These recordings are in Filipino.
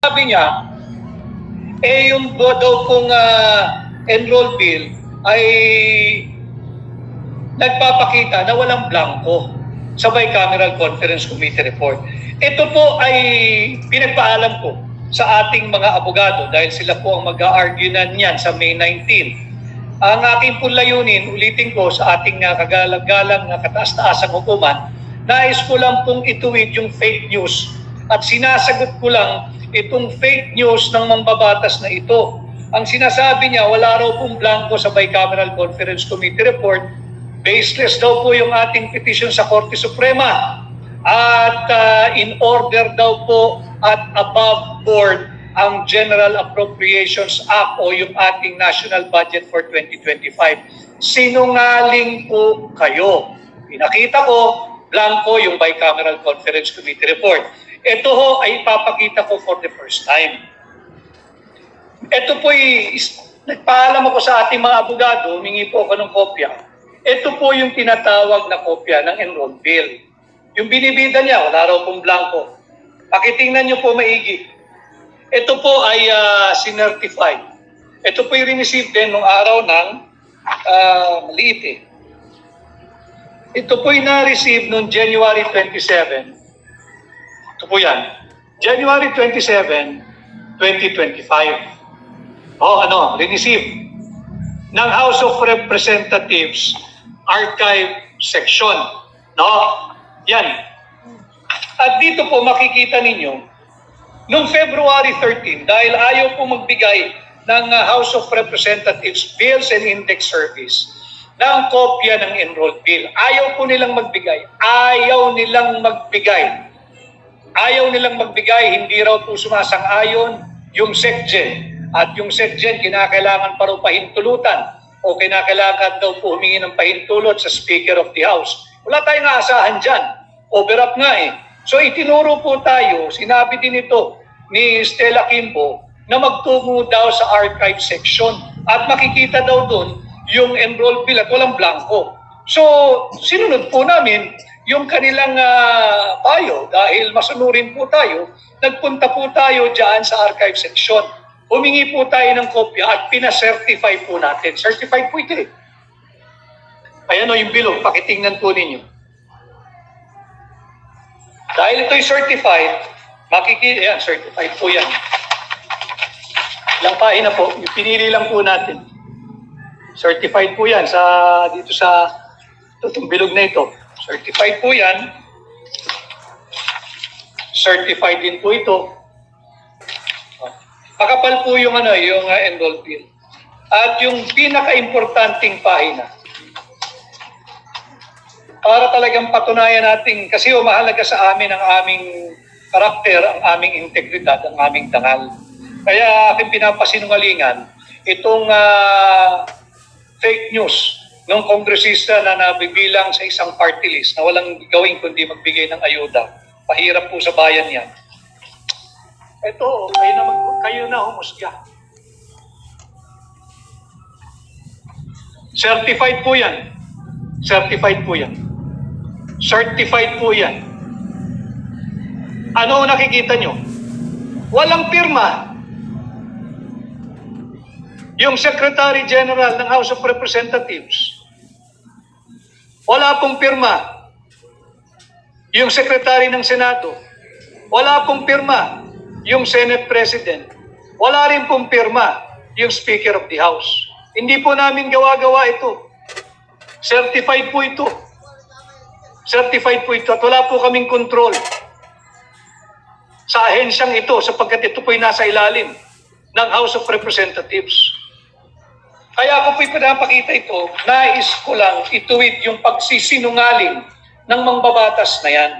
Sabi niya, yung daw pong enroll bill ay nagpapakita na walang blanco sa bicameral conference committee report. Ito po ay pinagpaalam ko sa ating mga abogado dahil sila po ang mag-a-argue na niyan sa May 19. Ang aking pong layunin, ulitin ko sa ating kagalang-galang na kataas-taasang hukuman, nais ko lang pong ituwid yung fake news at sinasagot ko lang itong fake news ng mambabatas na ito. Ang sinasabi niya, wala raw pong blanco sa bicameral conference committee report. Baseless daw po yung ating petition sa Korte Suprema. At in order daw po at above board ang General Appropriations Act o yung ating national budget for 2025. Sinungaling po kayo. Pinakita ko, blanco yung bicameral conference committee report. Ito ho ay ipapakita ko for the first time. Ito po nagpaalam ako sa ating mga abogado, humingi po ako ng kopya. Ito po yung tinatawag na kopya ng enroll bill. Yung binibida niya, wala raw pong blanco. Pakitingnan niyo po maigi. Ito po ay sinertify. Ito po yung receive din nung araw ng maliit eh. Ito po yung na-receive noong January 27. Ito po yan. January 27, 2025. Receive ng House of Representatives Archive Section. No? Yan. At dito po makikita ninyo, noong February 13, dahil ayaw po magbigay ng House of Representatives Bills and Index Service ng kopya ng enrolled bill. Ayaw po nilang magbigay. Ayaw nilang magbigay, hindi raw po sumasang-ayon yung SecGen. At yung SecGen, kinakailangan pa raw pahintulutan o kinakailangan daw po humingi ng pahintulot sa Speaker of the House. Wala tayong aasahan dyan. Overrap nga eh. So itinuro po tayo, sinabi din ito ni Stella Kimbo na magtungo daw sa archive section at makikita daw doon yung enroll bill at walang blanco. So sinunod po namin yung kanilang payo dahil masunurin po tayo, nagpunta po tayo dyan sa archive section. Humingi po tayo ng kopya at pina-certify po natin. Certified po ito eh. Ayan o yung bilog, pakitingnan po ninyo. Dahil ito'y certified, makikita, certified po yan. Ilang pahina po, yung pinili lang po natin. Certified po yan dito sa itong bilog na ito. Certified po yan. Certified din po ito. Makapal po yung enroll bill. At yung pinaka-importanting pahina, para talagang patunayan natin, kasi mahalaga sa amin ang aming karakter, ang aming integridad, ang aming dangal. Kaya aking pinapasinungalingan itong fake news ng kongresista na nabibilang sa isang party list na walang gawin kundi magbigay ng ayuda. Pahirap po sa bayan yan. Ito, kayo na humusga. Certified po yan. Certified po yan. Certified po yan. Ano nakikita nyo? Walang pirma. Yung Secretary General ng House of Representatives, wala pong pirma. Yung Secretary ng Senado, wala pong pirma. Yung Senate President, wala rin pong pirma. Yung Speaker of the House. Hindi po namin gawa-gawa ito. Certified po ito. Certified po ito at wala po kaming control sa ahensyang ito sapagkat ito po'y nasa ilalim ng House of Representatives. Kaya ako po'y pinapakita ito, nais ko lang ituwid yung pagsisinungaling ng mambabatas na yan.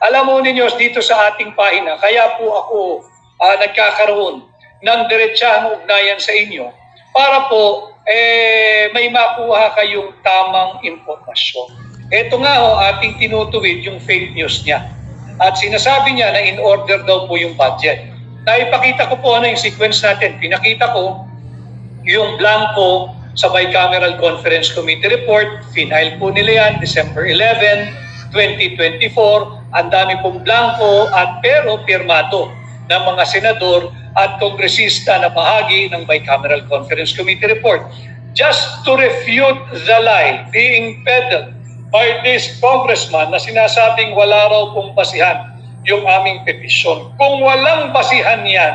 Alam mo ninyo dito sa ating pahina, kaya po ako nagkakaroon ng diretsahang ugnayan sa inyo para po may makuha kayong tamang impormasyon. Ito nga ating tinutuwid yung fake news niya. At sinasabi niya na in order daw po yung budget. Naipakita ko po yung sequence natin. Pinakita ko yung blanco sa bicameral conference committee report. Final po nila yan, December 11, 2024. Ang dami pong blanco at pero pirmado. ng mga senador at kongresista na bahagi ng Bicameral Conference Committee report. Just to refute the lie being peddled by this congressman na sinasabing wala raw pong basihan yung aming petisyon. Kung walang basihan yan,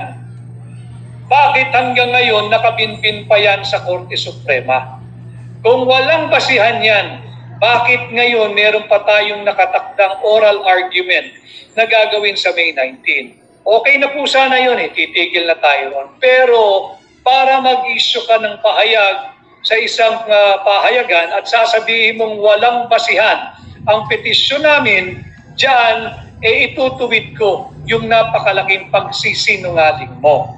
bakit hanggang ngayon nakabinbin pa yan sa Korte Suprema? Kung walang basihan yan, bakit ngayon meron pa tayong nakatakdang oral argument na gagawin sa May 19? Okay na po sana yun titigil na tayo ron. Pero para mag-issue ka ng pahayag sa isang pahayagan at sasabihin mong walang basihan ang petisyon namin, dyan itutuwid ko yung napakalaking pagsisinungaling mo.